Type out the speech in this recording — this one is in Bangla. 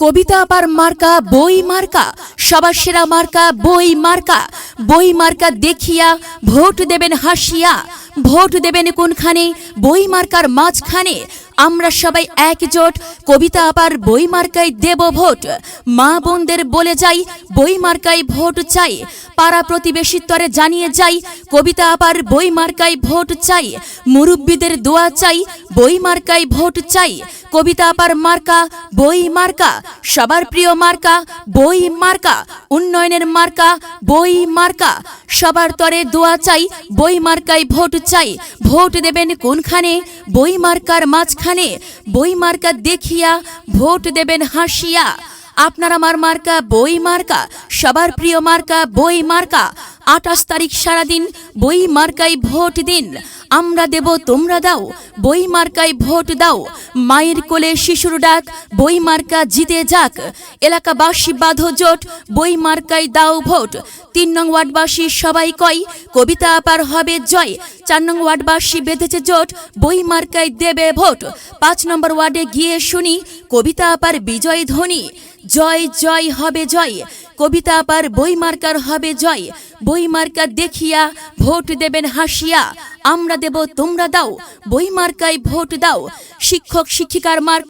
কবিতা আপার মার্কা বই মার্কা, সবার সেরা মার্কা বই মার্কা। বই মার্কা দেখিয়া ভোট দেবেন হাসিয়া। ভোট দেবেন কোনখানে? বই মার্কার মাঝখানে। আমরা সবাই একজোট, কবিতা আপার বই মার্কায় দেব ভোট। মা বোনদের বলে যাই, বই মার্কায় ভোট চাই। পাড়া প্রতিবেশীর তরে জানিয়ে যাই, কবিতা আপার বই মার্কায় ভোট চাই। মুরব্বীদের দোয়া চাই, বই মার্কায় ভোট চাই। কবিতা আপার মার্কা বই মার্কা, সবার প্রিয় মার্কা বই মার্কা। উন্নয়নের মার্কা বই মার্কা, সবার তরে দোয়া চাই, বই মার্কায় ভোট চাই। ভোট দেবেন কোনখানে? বই মার্কার মাঝখানে। বই মার্কা দেখিয়া ভোট দেবেন হাসিয়া। আপনার আমার মার্কা বই মার্কা, সবার প্রিয় মার্কা বই মার্কা। 28 তারিখ সারাদিন বই মার্কায় ভোট দিন। আমরা দেব তোমরা দাও, বই মার্কায় ভোট দাও। মায়ের কোলে শিশুর ডাক, বই মার্কা জিতে যাক। এলাকাবাসী বাঁধো জোট, বই মার্কায় দাও ভোট। 3 নং ওয়ার্ডবাসী সবাই কয়, কবিতা আপার হবে জয়। 4 নং ওয়ার্ডবাসী বেঁধেছে জোট, বই মার্কায় দেবে ভোট। 5 নম্বর ওয়ার্ডে গিয়ে শুনি, কবিতা আপার বিজয় ধ্বনি। জয় জয় হবে জয়, কবিতা আপার বই মার্কার হবে জয়। বই মার্কা দেখিয়া ভোট দেবেন হাসিয়া। আমরা দেব তোমরা দাও, বই মার্কায় ভোট দাও। শিক্ষক শিক্ষিকার মার্কা